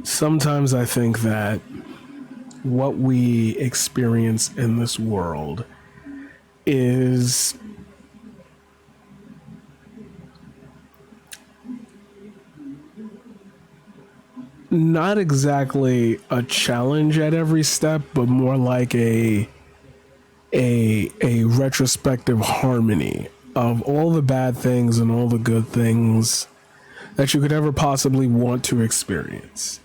Sometimes I think that what we experience in this world is not exactly a challenge at every step, but more like a retrospective harmony of all the bad things and all the good things that you could ever possibly want to experience.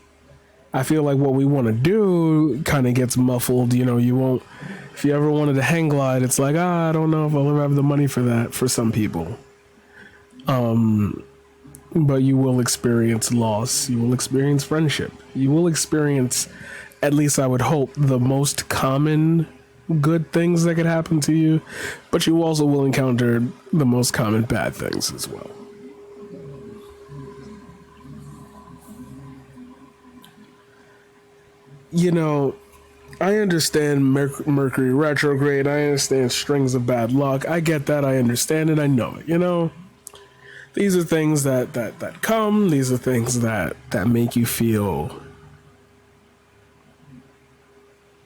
I feel like what we want to do kind of gets muffled. You know, you won't, if you ever wanted to hang glide, it's like, I don't know if I'll ever have the money for that for some people. But you will experience loss. You will experience friendship. You will experience, at least I would hope, the most common good things that could happen to you. But you also will encounter the most common bad things as well. You know, I understand Mercury retrograde. I understand strings of bad luck. I get that. I understand it. I know it. You know, these are things that come. These are things that make you feel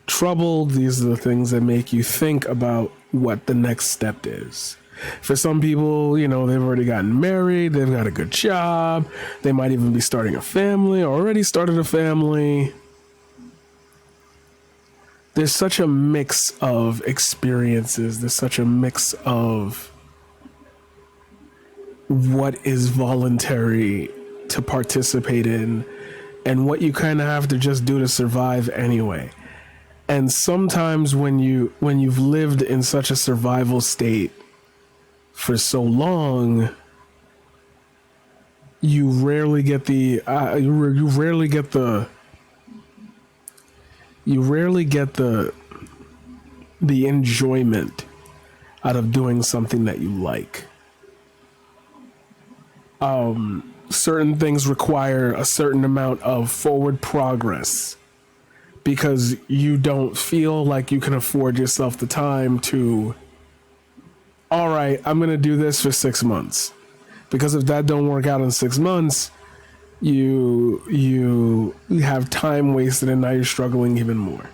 troubled. These are the things that make you think about what the next step is. For some people, you know, they've already gotten married. They've got a good job. They might even be starting a family or already started a family. There's such a mix of experiences. There's such a mix of what is voluntary to participate in and what you kind of have to just do to survive anyway. And sometimes when you've lived in such a survival state for so long, you rarely get the enjoyment out of doing something that you like. Certain things require a certain amount of forward progress because you don't feel like you can afford yourself the time to, all right, I'm going to do this for 6 months. Because if that don't work out in 6 months, you have time wasted and now you're struggling even more.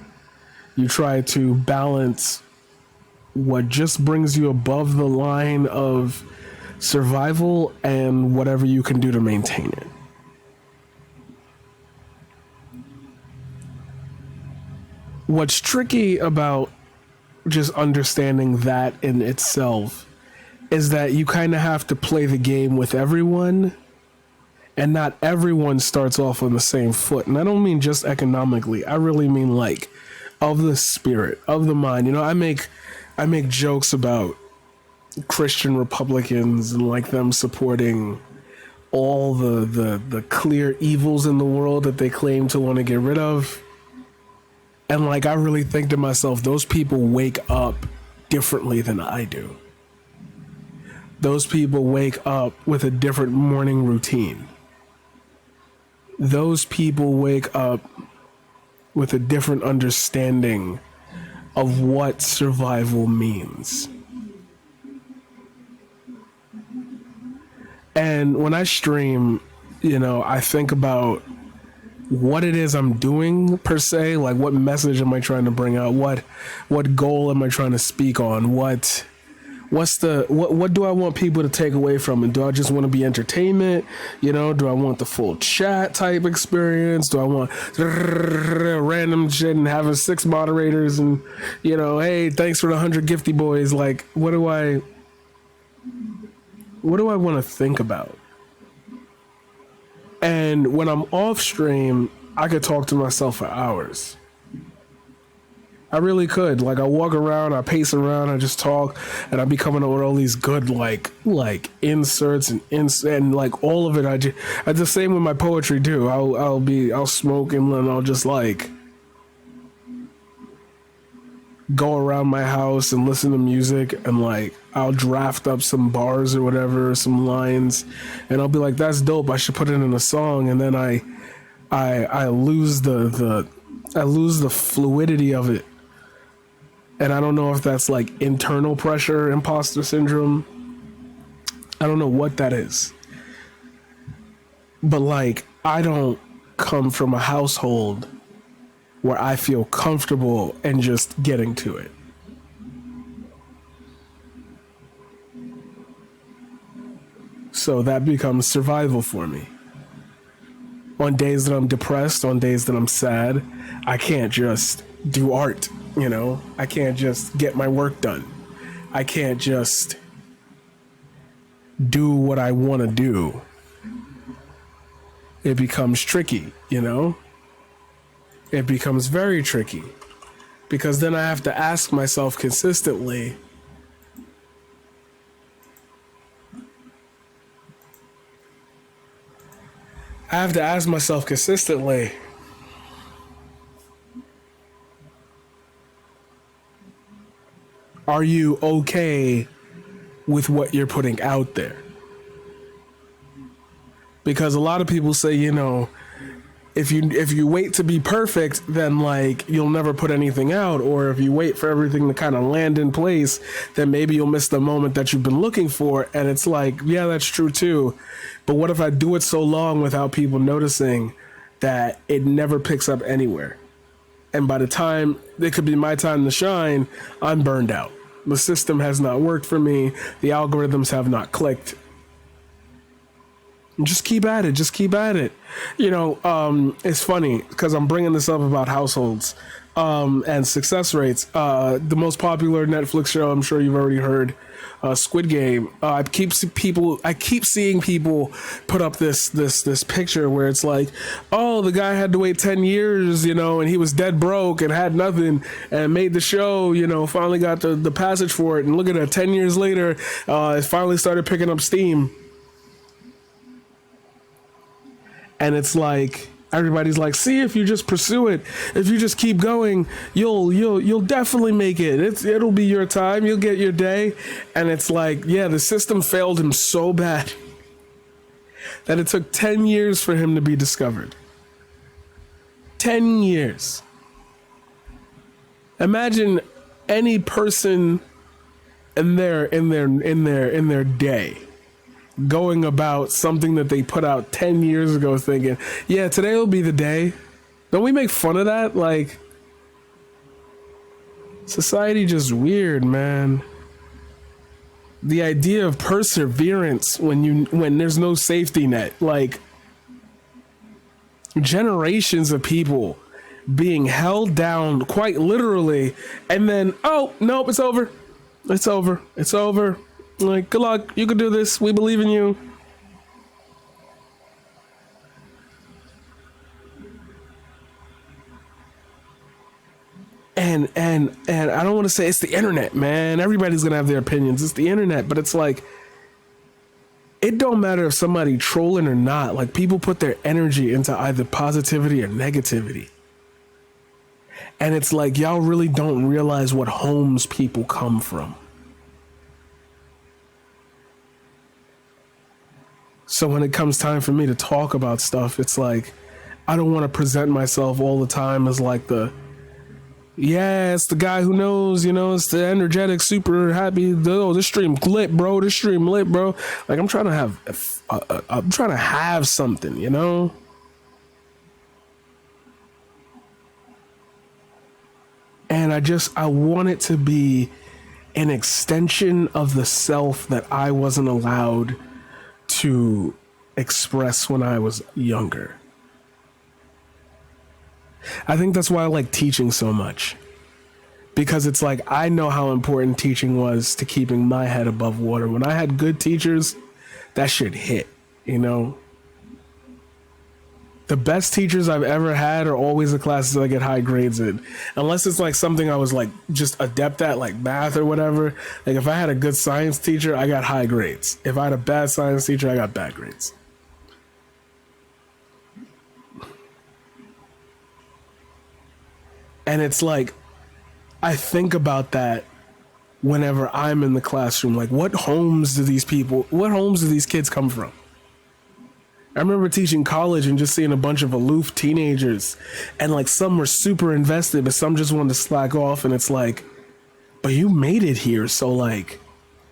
You try to balance what just brings you above the line of survival and whatever you can do to maintain it. What's tricky about just understanding that in itself is that you kind of have to play the game with everyone, and not everyone starts off on the same foot. And I don't mean just economically. I really mean like of the spirit, of the mind. You know, I make jokes about Christian Republicans and like them supporting all the clear evils in the world that they claim to want to get rid of. And like I really think to myself, those people wake up differently than I do. Those people wake up with a different morning routine. Those people wake up with a different understanding of what survival means. And when I stream, you know, I think about what it is I'm doing per se, like what message am I trying to bring out? What goal am I trying to speak on? What do I want people to take away from it? Do I just want to be entertainment? You know, do I want the full chat type experience? Do I want random shit and having 6 moderators and, you know, hey, thanks for the 100 gifty boys? Like, what do I want to think about? And when I'm off stream, I could talk to myself for hours. I really could. Like I walk around, I pace around, I just talk, and I be coming up with all these good like inserts and like all of it. I the same with my poetry too. I'll smoke and then I'll just like go around my house and listen to music and like I'll draft up some bars or whatever, some lines, and I'll be like, that's dope. I should put it in a song, and then I lose the fluidity of it. And I don't know if that's like internal pressure, imposter syndrome. I don't know what that is. But like, I don't come from a household where I feel comfortable and just getting to it. So that becomes survival for me. On days that I'm depressed, on days that I'm sad, I can't just do art, you know? I can't just get my work done. I can't just do what I want to do. It becomes tricky, you know? It becomes very tricky because then I have to ask myself consistently, are you okay with what you're putting out there? Because a lot of people say, you know, if you wait to be perfect, then like you'll never put anything out, or if you wait for everything to kind of land in place, then maybe you'll miss the moment that you've been looking for. And it's like, yeah, that's true too. But what if I do it so long without people noticing that it never picks up anywhere? And by the time it could be my time to shine, I'm burned out. The system has not worked for me. The algorithms have not clicked. Just keep at it. Just keep at it. You know, it's funny because I'm bringing this up about households and success rates. The most popular Netflix show, I'm sure you've already heard, Squid Game. I keep seeing people put up this picture where it's like, oh, the guy had to wait 10 years, you know, and he was dead broke and had nothing and made the show, you know, finally got the passage for it. And look at it, 10 years later, it finally started picking up steam. And it's like everybody's like, see, if you just pursue it, if you just keep going, you'll definitely make it. It'll be your time. You'll get your day. And it's like, yeah, the system failed him so bad that it took 10 years for him to be discovered. 10 years. Imagine any person in their day going about something that they put out 10 years ago thinking, yeah, today will be the day. Don't we make fun of that? Like, society just weird, man. The idea of perseverance when there's no safety net, like generations of people being held down quite literally, and then, oh, nope, it's over. It's over. It's over. Like, good luck. You can do this. We believe in you. And I don't want to say it's the internet, man. Everybody's gonna have their opinions. It's the internet, but it's like, it don't matter if somebody trolling or not. Like, people put their energy into either positivity or negativity. And it's like, y'all really don't realize what homes people come from. So when it comes time for me to talk about stuff, it's like, I don't want to present myself all the time as like it's the guy who knows, you know, it's the energetic, super happy. Oh, this stream lit, bro. This stream lit, bro. Like, I'm trying to have something, you know? And I want it to be an extension of the self that I wasn't allowed to express when I was younger. I think that's why I like teaching so much, because it's like, I know how important teaching was to keeping my head above water. When I had good teachers, that shit hit, you know? The best teachers I've ever had are always the classes I get high grades in. Unless it's like something I was like just adept at, like math or whatever. Like, if I had a good science teacher, I got high grades. If I had a bad science teacher, I got bad grades. And it's like, I think about that whenever I'm in the classroom. Like, what homes do these kids come from? I remember teaching college and just seeing a bunch of aloof teenagers, and like some were super invested, but some just wanted to slack off. And it's like, but you made it here. So like,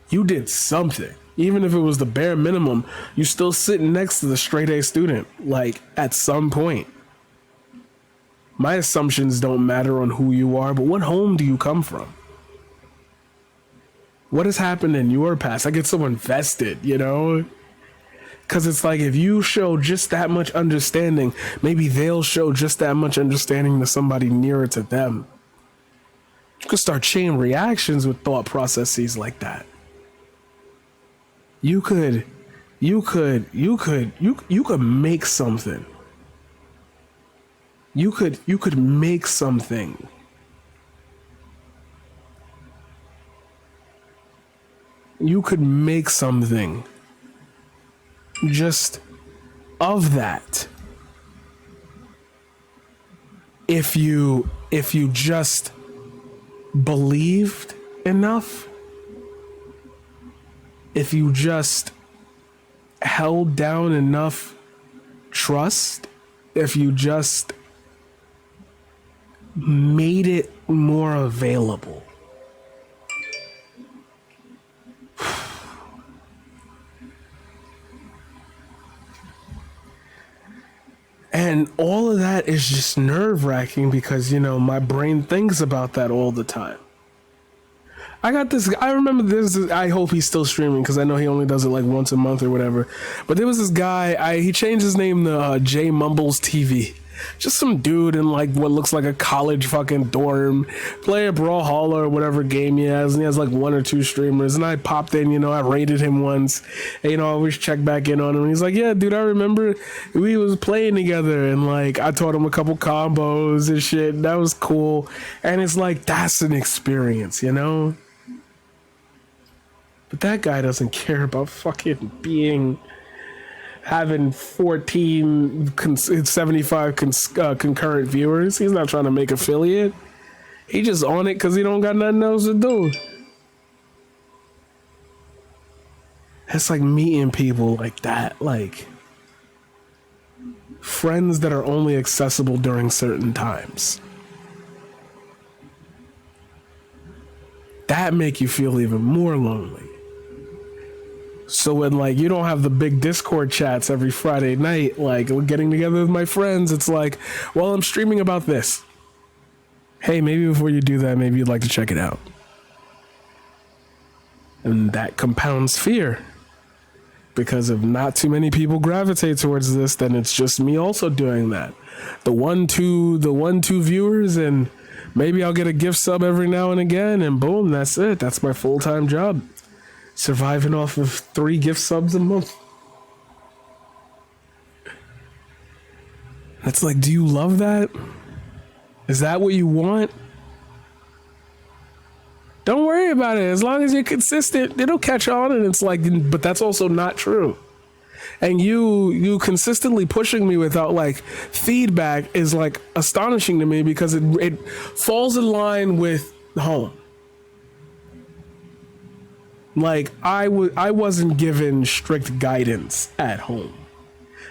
you did something. Even if it was the bare minimum, you still sitting next to the straight A student, like at some point. My assumptions don't matter on who you are, but what home do you come from? What has happened in your past? I get so invested, you know? Because it's like if you show just that much understanding, maybe they'll show just that much understanding to somebody nearer to them. You could start chain reactions with thought processes like that. You could make something. You could make something. You could make something just of that. If you just believed enough, if you just held down enough trust, if you just made it more available. And all of that is just nerve-wracking because, you know, my brain thinks about that all the time. I remember this, I hope he's still streaming because I know he only does it like once a month or whatever. But there was this guy, he changed his name to J Mumbles TV. Just some dude in like what looks like a college fucking dorm, play a Brawlhalla or whatever game he has, and he has like 1 or 2 streamers. And I popped in, you know, I rated him once, and, you know, I always check back in on him. And he's like, yeah, dude, I remember we was playing together, and like I taught him a couple combos and shit. And that was cool. And it's like that's an experience, you know. But that guy doesn't care about fucking having 75 concurrent viewers. He's not trying to make affiliate. He just on it because he don't got nothing else to do. It's like meeting people like that, like friends that are only accessible during certain times. That make you feel even more lonely. So when like you don't have the big Discord chats every Friday night, like getting together with my friends, it's like, well, I'm streaming about this. Hey, maybe before you do that, maybe you'd like to check it out. And that compounds fear. Because if not too many people gravitate towards this, then it's just me also doing that. The one, two viewers, and maybe I'll get a gift sub every now and again, and boom, that's it. That's my full-time job. Surviving off of 3 gift subs a month. It's like, do you love that? Is that what you want? Don't worry about it. As long as you're consistent, it'll catch on. And it's like, but that's also not true. And you consistently pushing me without like feedback is like astonishing to me because it falls in line with home. Like I wasn't given strict guidance at home.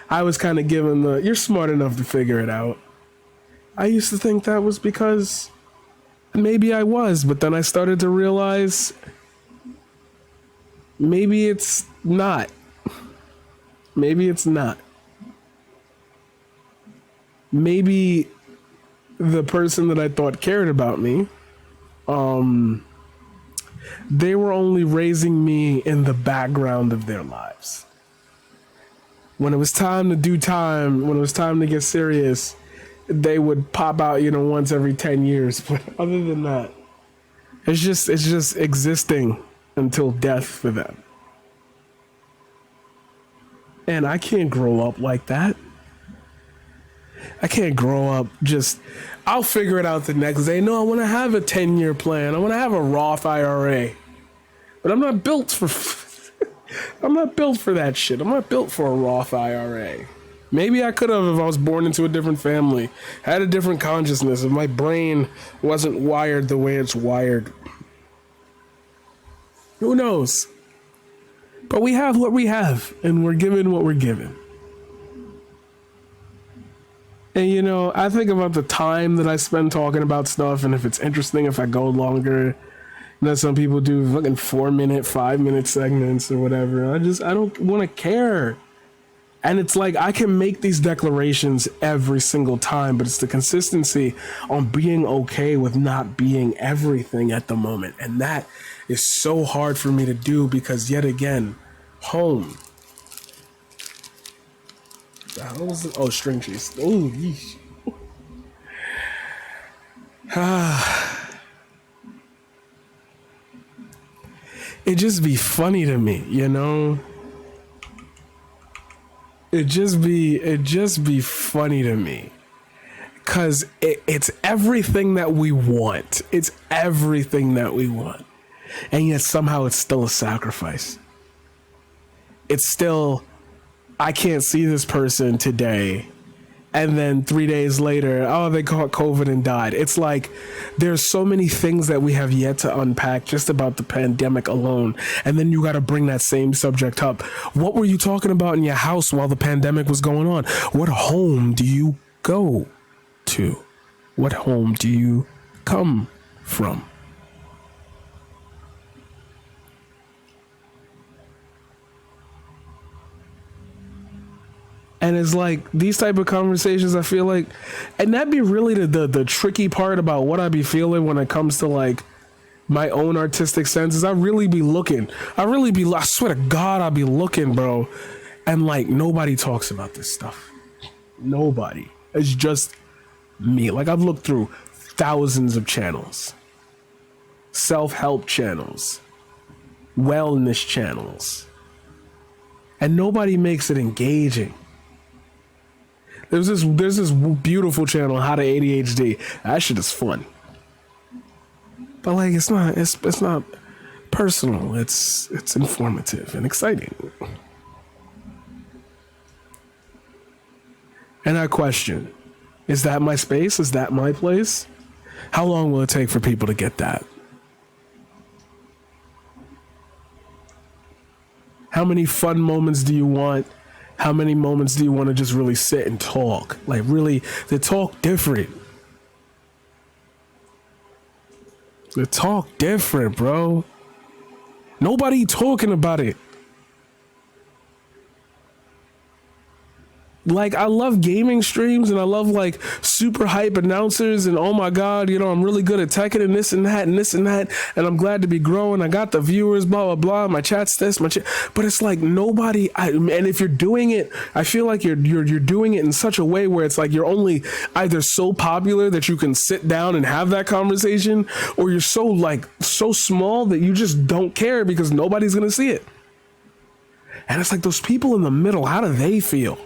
I was kind of given you're smart enough to figure it out. I used to think that was because maybe I was, but then I started to realize maybe it's not. Maybe it's not. Maybe the person that I thought cared about me, they were only raising me in the background of their lives. When it was time to do time, when it was time to get serious, they would pop out, you know, once every 10 years. But other than that, it's just existing until death for them. And I can't grow up like that. I can't grow up just, I'll figure it out the next day. No, I want to have a 10-year plan. I want to have a Roth IRA. But I'm not built for I'm not built for that shit. I'm not built for a Roth IRA. Maybe I could have if I was born into a different family, had a different consciousness, if my brain wasn't wired the way it's wired. Who knows? But we have what we have, and we're given what we're given. And you know, I think about the time that I spend talking about stuff, and if it's interesting, if I go longer, That some people do fucking 4 minute, 5 minute segments or whatever. I don't want to care. And it's like I can make these declarations every single time, but it's the consistency on being okay with not being everything at the moment. And that is so hard for me to do because, yet again, home. The hell was it? Oh, string cheese. Oh, yeesh. It just be funny to me, you know? It just be funny to me. Cause it's everything that we want. It's everything that we want. And yet somehow it's still a sacrifice. It's still, I can't see this person today. And then 3 days later, oh, they caught COVID and died. It's like there's so many things that we have yet to unpack just about the pandemic alone. And then you got to bring that same subject up. What were you talking about in your house while the pandemic was going on? What home do you go to? What home do you come from? And it's like these type of conversations, I feel like, and that'd be really the tricky part about what I be feeling when it comes to like my own artistic senses. I really be looking. I swear to God, I be looking, bro. And like nobody talks about this stuff. Nobody. It's just me. Like I've looked through thousands of channels, self-help channels, wellness channels, and nobody makes it engaging. There's this beautiful channel, How to ADHD. That shit is fun. But like it's not personal. It's informative and exciting. And I question, is that my space? Is that my place? How long will it take for people to get that? How many fun moments do you want? How many moments do you want to just really sit and talk? Like really, to talk different. To talk different, bro. Nobody talking about it. Like I love gaming streams and I love like super hype announcers and oh my God, you know, I'm really good at Tekken and this and that and this and that. And I'm glad to be growing. I got the viewers, blah, blah, blah. My chat's this, but it's like nobody, and if you're doing it, I feel like you're doing it in such a way where it's like you're only either so popular that you can sit down and have that conversation, or you're so small that you just don't care because nobody's going to see it. And it's like those people in the middle, how do they feel?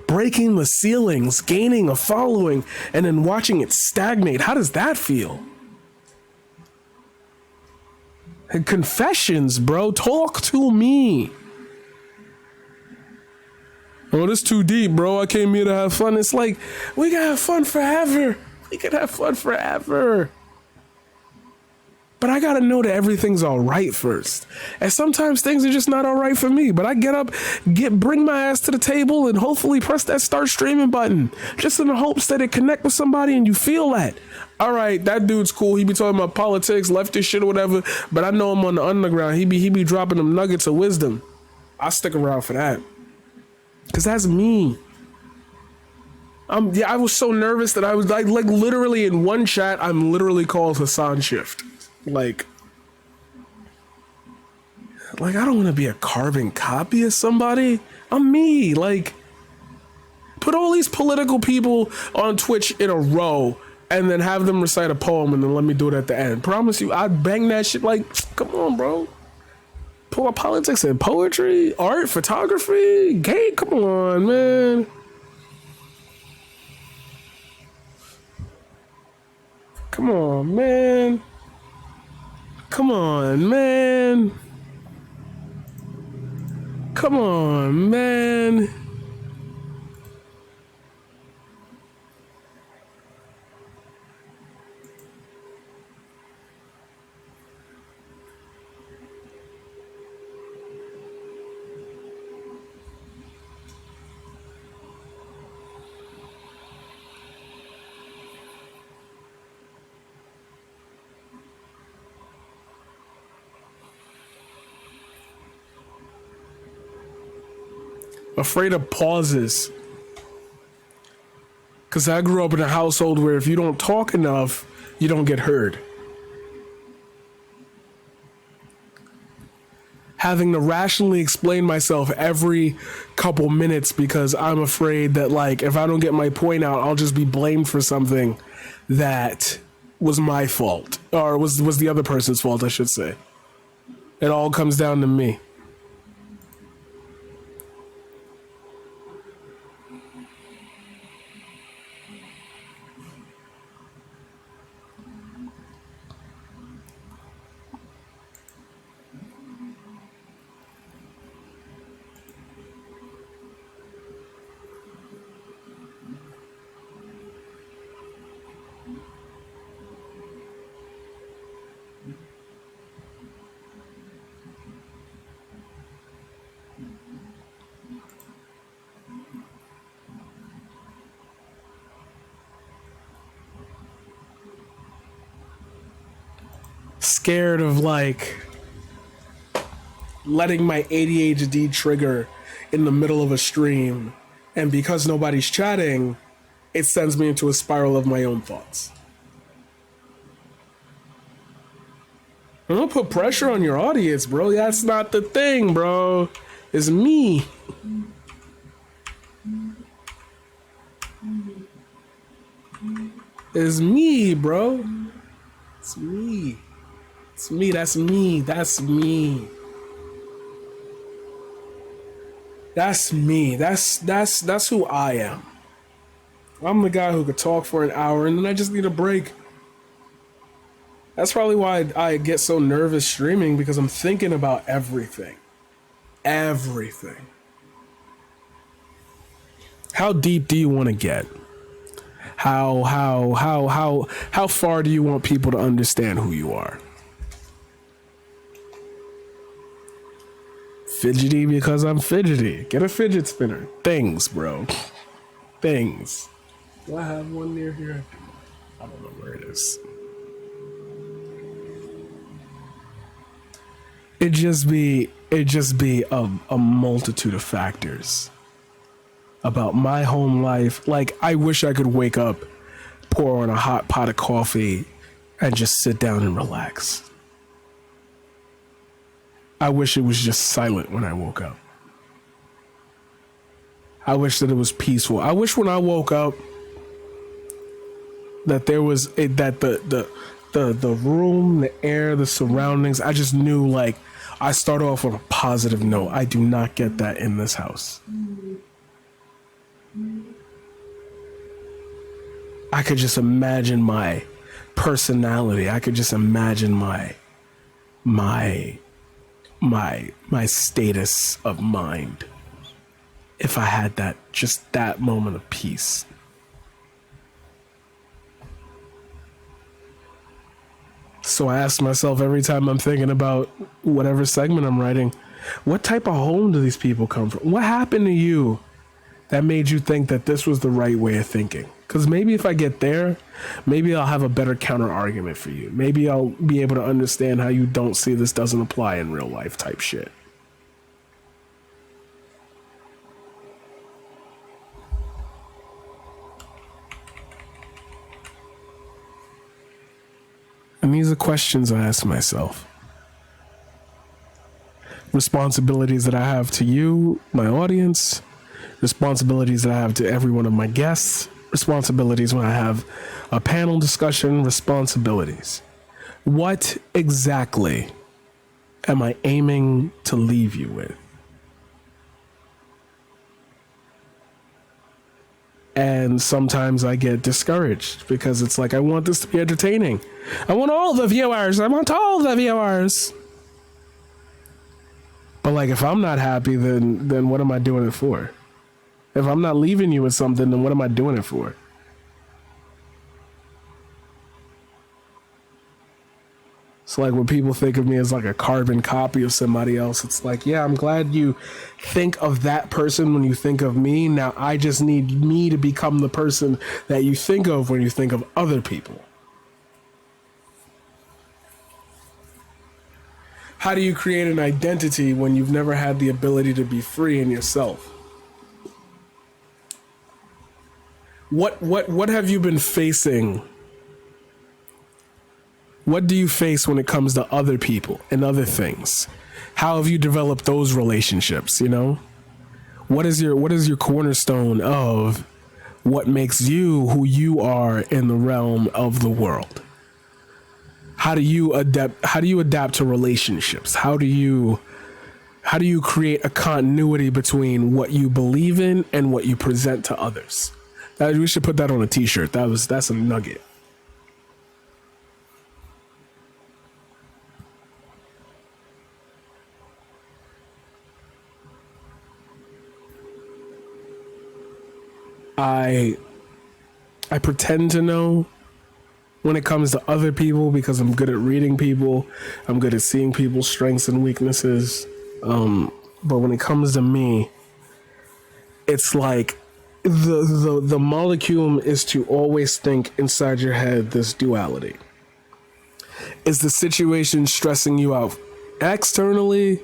Breaking the ceilings, gaining a following, and then watching it stagnate. How does that feel? And confessions, bro. Talk to me. Oh, this too deep, bro. I came here to have fun. It's like, we can have fun forever. We can have fun forever. But I gotta know that everything's all right first. And sometimes things are just not all right for me. But I get up, bring my ass to the table, and hopefully press that start streaming button, just in the hopes that it connect with somebody and you feel that. All right, that dude's cool. He be talking about politics, leftist shit or whatever. But I know him on the underground. He be dropping them nuggets of wisdom. I'll stick around for that, cause that's me. I was so nervous that I was like literally in one chat, I'm literally called Hassan Shift. Like I don't want to be a carbon copy of somebody. I'm me. Like, put all these political people on Twitch in a row and then have them recite a poem and then let me do it at the end. Promise you, I'd bang that shit. Like, come on, bro. Pull up politics and poetry, art, photography, game. Come on, man. Come on, man. Come on, man. Come on, man. Afraid of pauses. Because I grew up in a household where if you don't talk enough, you don't get heard. Having to rationally explain myself every couple minutes because I'm afraid that, like, if I don't get my point out, I'll just be blamed for something that was my fault, or was the other person's fault, I should say. It all comes down to me. Scared of, like, letting my ADHD trigger in the middle of a stream, and because nobody's chatting, it sends me into a spiral of my own thoughts. Don't put pressure on your audience, bro. That's not the thing, bro. It's me. It's me, bro. It's me. It's me. That's me. That's me. That's me. That's who I am. I'm the guy who could talk for an hour and then I just need a break. That's probably why I get so nervous streaming, because I'm thinking about everything. Everything. How deep do you want to get? How far do you want people to understand who you are? Fidgety because I'm fidgety. Get a fidget spinner. Things, bro. Things. Do I have one near here? I don't know where it is. It just be a multitude of factors about my home life. Like, I wish I could wake up, pour on a hot pot of coffee, and just sit down and relax. I wish it was just silent when I woke up. I wish that it was peaceful. I wish when I woke up that there was that the room, the air, the surroundings, I just knew, like, I start off on a positive note. I do not get that in this house. I could just imagine my personality. I could just imagine my status of mind if I had that moment of peace. So I ask myself every time I'm thinking about whatever segment I'm writing, what type of home do these people come from? What happened to you that made you think that this was the right way of thinking? Because maybe if I get there, maybe I'll have a better counter argument for you. Maybe I'll be able to understand how you don't see this doesn't apply in real life type shit. And these are questions I ask myself. Responsibilities that I have to you, my audience, responsibilities that I have to every one of my guests, responsibilities when I have a panel discussion, responsibilities. What exactly am I aiming to leave you with? And sometimes I get discouraged because it's like, I want this to be entertaining. I want all the viewers. I want all the viewers. But, like, if I'm not happy, then what am I doing it for? If I'm not leaving you with something, then what am I doing it for? So, like, when people think of me as like a carbon copy of somebody else, it's like, yeah, I'm glad you think of that person when you think of me. Now I just need me to become the person that you think of when you think of other people. How do you create an identity when you've never had the ability to be free in yourself? What have you been facing? What do you face when it comes to other people and other things? How have you developed those relationships, you know? What is your cornerstone of what makes you who you are in the realm of the world? How do you adapt to relationships? How do you create a continuity between what you believe in and what you present to others? We should put that on a t-shirt. That's a nugget. I I pretend to know when it comes to other people because I'm good at reading people. I'm good at seeing people's strengths and weaknesses. But when it comes to me, it's like the molecule is to always think inside your head this duality. Is the situation stressing you out externally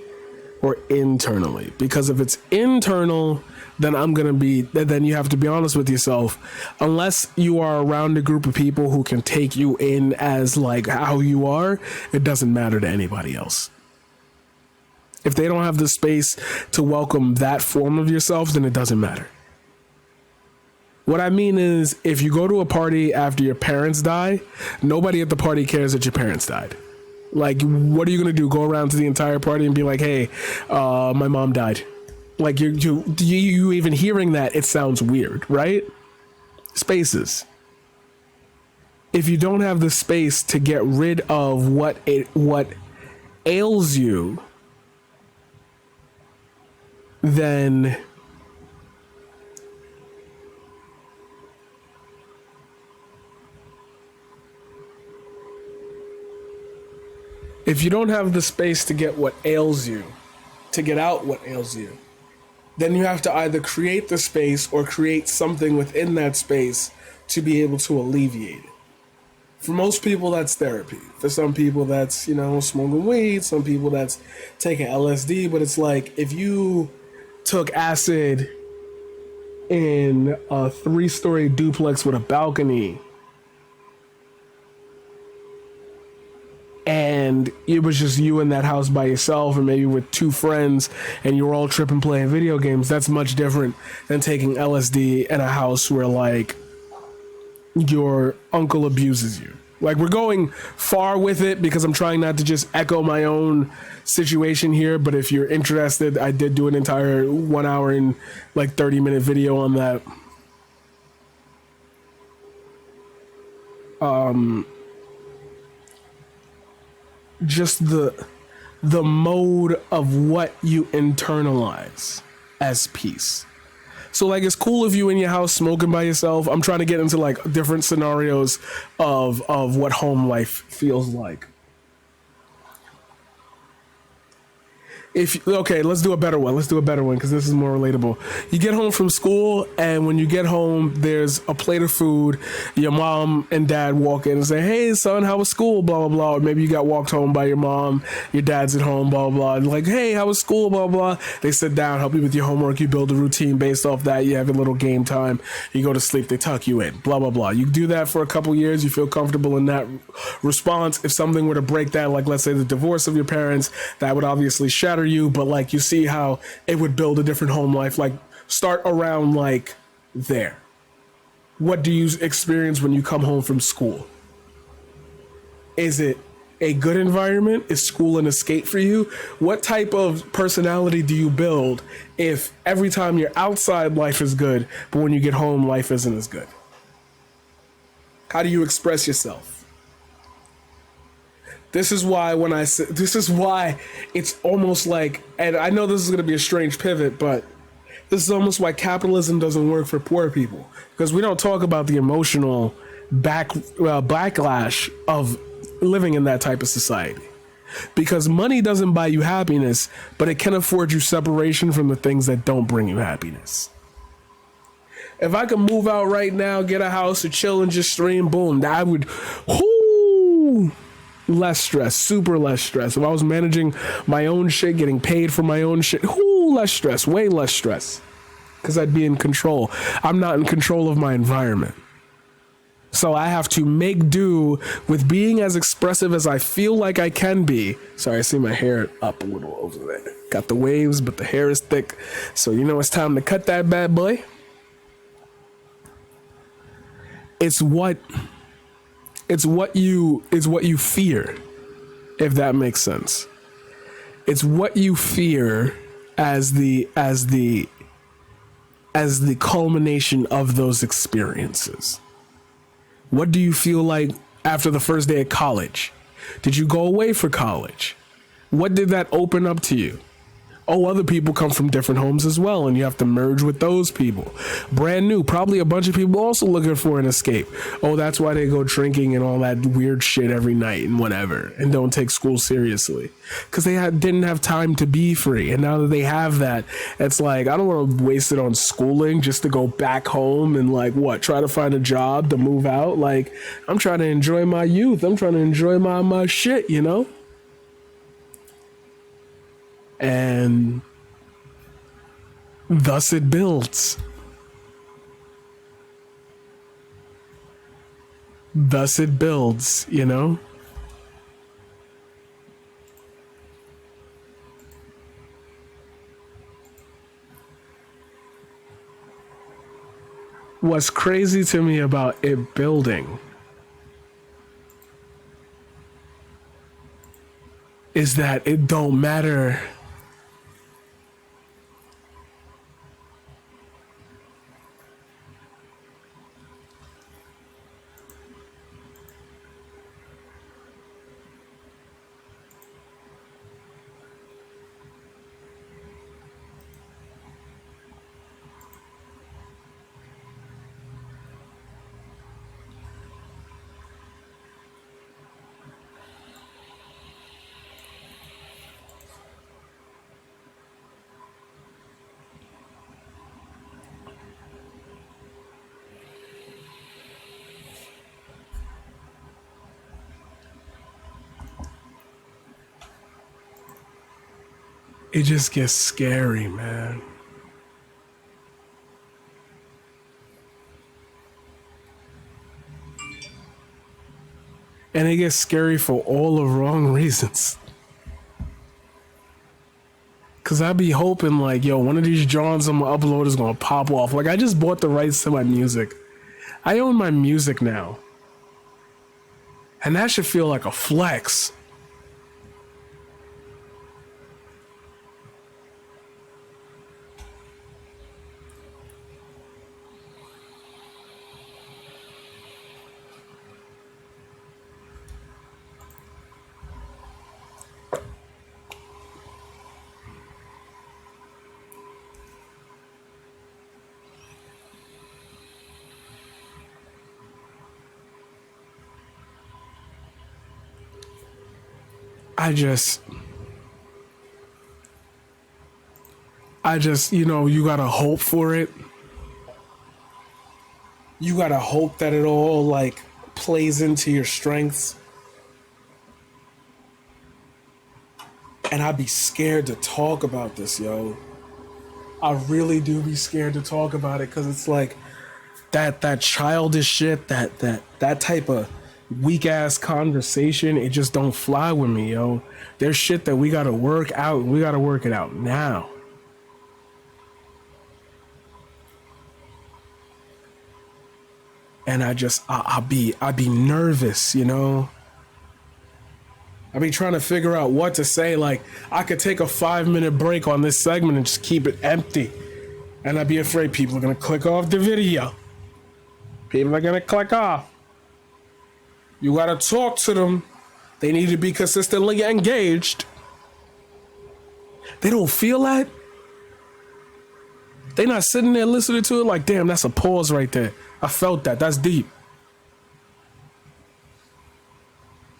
or internally? Because if it's internal, then then you have to be honest with yourself. Unless you are around a group of people who can take you in as like how you are, it doesn't matter to anybody else. If they don't have the space to welcome that form of yourself, then it doesn't matter. What I mean is, if you go to a party after your parents die, nobody at the party cares that your parents died. Like, what are you going to do? Go around to the entire party and be like, hey, my mom died. Like, you even hearing that, it sounds weird, right? Spaces. If you don't have the space to get rid of what ails you, then if you don't have the space to get what ails you, to get out what ails you, then you have to either create the space or create something within that space to be able to alleviate it. For most people, that's therapy. For some people, that's, smoking weed. Some people, that's taking LSD. But it's like, if you took acid in a 3-story duplex with a balcony and it was just you in that house by yourself, or maybe with 2 friends, and you were all tripping playing video games, that's much different than taking LSD in a house where, like, your uncle abuses you. Like, we're going far with it because I'm trying not to just echo my own situation here, but if you're interested, I did do an entire 1 hour and, 30-minute video on that. Just the mode of what you internalize as peace. So, like, it's cool if you in your house smoking by yourself. I'm trying to get into different scenarios of what home life feels like. Okay, let's do a better one. Because this is more relatable. You get home from school, and when you get home, there's a plate of food. Your mom and dad walk in and say, hey, son, how was school? Blah, blah, blah. Or maybe you got walked home by your mom. Your dad's at home, blah, blah, blah. And like, hey, how was school? Blah, blah. They sit down, help you with your homework. You build a routine based off that. You have a little game time. You go to sleep. They tuck you in, blah, blah, blah. You do that for a couple years. You feel comfortable in that response. If something were to break that, like, let's say the divorce of your parents, that would obviously shatter you, but you see how it would build a different home life. Start around there. What do you experience when you come home from school? Is it a good environment? Is school an escape for you? What type of personality do you build if every time you're outside life is good, but when you get home life isn't as good? How do you express yourself? This is why it's almost like, and I know this is going to be a strange pivot, but this is almost why capitalism doesn't work for poor people. Because we don't talk about the emotional backlash of living in that type of society. Because money doesn't buy you happiness, but it can afford you separation from the things that don't bring you happiness. If I could move out right now, get a house, or chill and just stream, boom, I would, less stress, super less stress. If I was managing my own shit, getting paid for my own shit, less stress, way less stress. because I'd be in control. I'm not in control of my environment. So I have to make do with being as expressive as I feel like I can be. Sorry, I see my hair up a little over there. Got the waves, but the hair is thick. So you know it's time to cut that bad boy. It's what you fear, if that makes sense. It's what you fear as the culmination of those experiences. What do you feel like after the first day of college? Did you go away for college? What did that open up to you? Oh, other people come from different homes as well, and you have to merge with those people. Brand new, probably a bunch of people also looking for an escape. Oh, that's why they go drinking and all that weird shit every night and whatever, and don't take school seriously. Because they didn't have time to be free. And now that they have that, it's like, I don't want to waste it on schooling just to go back home and try to find a job to move out. Like, I'm trying to enjoy my youth. I'm trying to enjoy my shit, you know? And thus it builds. Thus it builds, you know? What's crazy to me about it building is that it don't matter it just gets scary, man. And it gets scary for all the wrong reasons. Cause I be hoping one of these Johns I'm gonna upload is gonna pop off. Like, I just bought the rights to my music. I own my music now. And that should feel like a flex. I just, you gotta hope for it. You gotta hope that it all plays into your strengths. And I'd be scared to talk about this, yo. I really do be scared to talk about it because it's like that childish shit, that type of weak ass conversation, it just don't fly with me, yo. There's shit that we gotta work out, and we gotta work it out now. And I'll be nervous, you know. I be trying to figure out what to say. Like, I could take a 5-minute break on this segment and just keep it empty, and I'd be afraid people are gonna click off the video. People are gonna click off. You gotta talk to them. They need to be consistently engaged. They don't feel that. They not sitting there listening to it like, damn, that's a pause right there. I felt that. That's deep.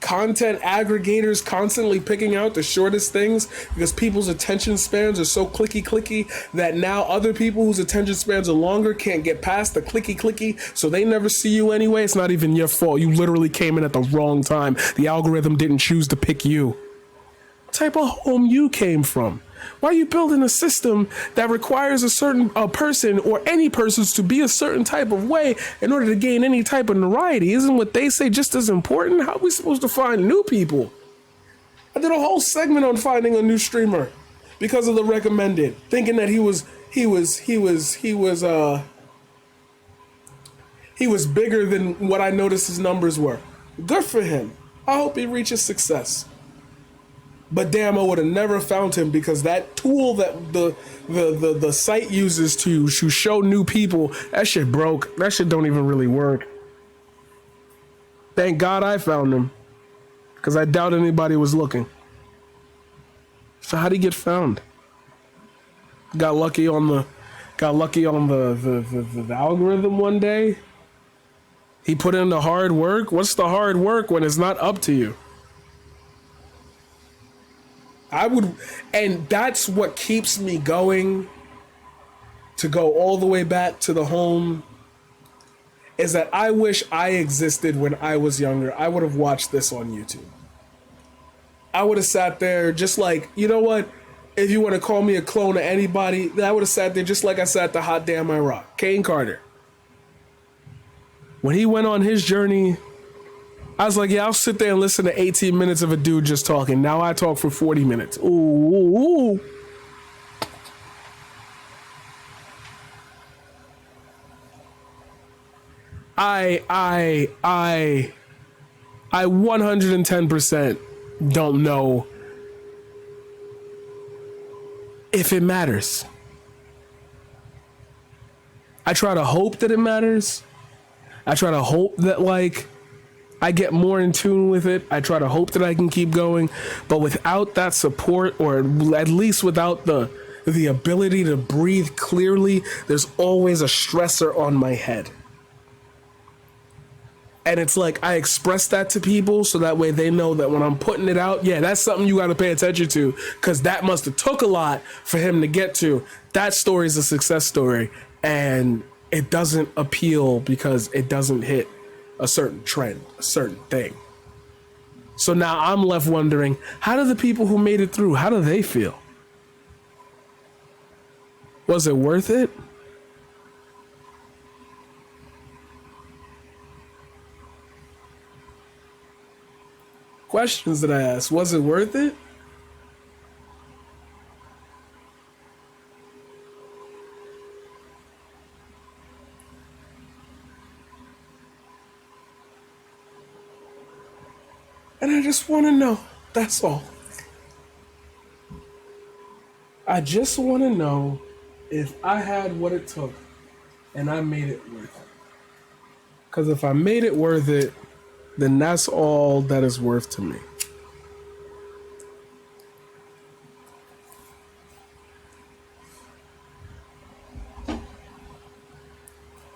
Content aggregators constantly picking out the shortest things because people's attention spans are so clicky that now other people whose attention spans are longer can't get past the clicky, so they never see you anyway. It's not even your fault. You literally came in at the wrong time. The algorithm didn't choose to pick you. What type of home you came from? Why are you building a system that requires a person or any persons to be a certain type of way in order to gain any type of notoriety? Isn't what they say just as important? How are we supposed to find new people? I did a whole segment on finding a new streamer because of the recommended, thinking that he was bigger than what I noticed his numbers were. Good for him. I hope he reaches success. But damn, I would have never found him because that tool that the site uses to show new people, that shit broke. That shit don't even really work. Thank God I found him, because I doubt anybody was looking. So how'd he get found? Got lucky on the algorithm one day. He put in the hard work. What's the hard work when it's not up to you? And that's what keeps me going, to go all the way back to the home, is that I wish I existed when I was younger. I would have watched this on YouTube. I would have sat there just like, you know what? If you want to call me a clone of anybody, I would have sat there just like I sat the Hot Damn I Rock. Kane Carter. When he went on his journey, I was like, yeah, I'll sit there and listen to 18 minutes of a dude just talking. Now I talk for 40 minutes. Ooh. I 110% don't know if it matters. I try to hope that it matters. I try to hope that, like, I get more in tune with it. I try to hope that I can keep going. But without that support, or at least without the ability to breathe clearly, there's always a stressor on my head. And it's like, I express that to people so that way they know that when I'm putting it out, yeah, that's something you got to pay attention to, because that must have took a lot for him to get to. That story is a success story, and it doesn't appeal because it doesn't hit a certain trend, a certain thing. So now I'm left wondering, how do the people who made it through, how do they feel? Was it worth it? Questions that I asked, was it worth it? And I just want to know. That's all. I just want to know if I had what it took and I made it worth it. Because if I made it worth it, then that's all that is worth to me.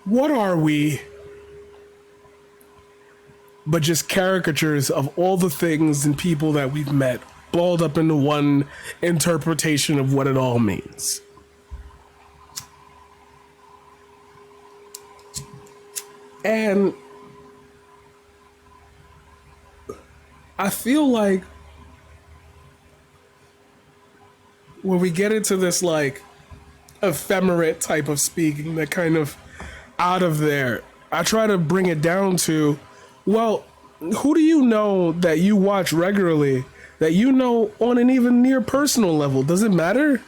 What are we but just caricatures of all the things and people that we've met, balled up into one interpretation of what it all means? And I feel like when we get into this like ephemerate type of speaking, that kind of out of there, I try to bring it down to, well, who do you know that you watch regularly, that you know on an even near personal level? Does it matter?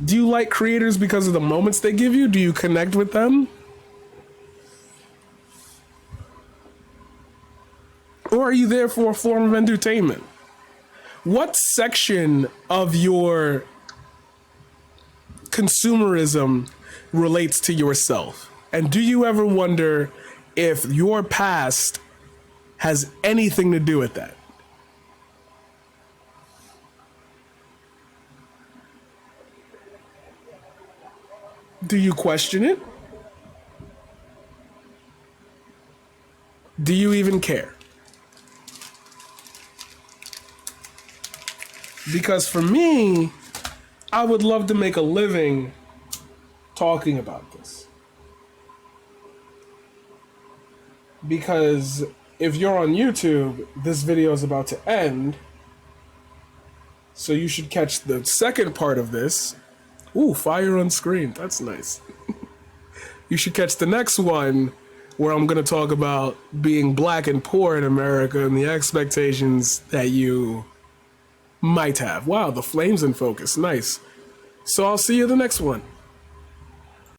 Do you like creators because of the moments they give you? Do you connect with them? Or are you there for a form of entertainment? What section of your consumerism relates to yourself? And do you ever wonder if your past has anything to do with that? Do you question it? Do you even care? Because for me, I would love to make a living talking about this. Because if you're on YouTube, this video is about to end. So you should catch the second part of this. Ooh, fire on screen. That's nice. You should catch the next one where I'm going to talk about being black and poor in America and the expectations that you might have. Wow, the flame's in focus. Nice. So I'll see you the next one.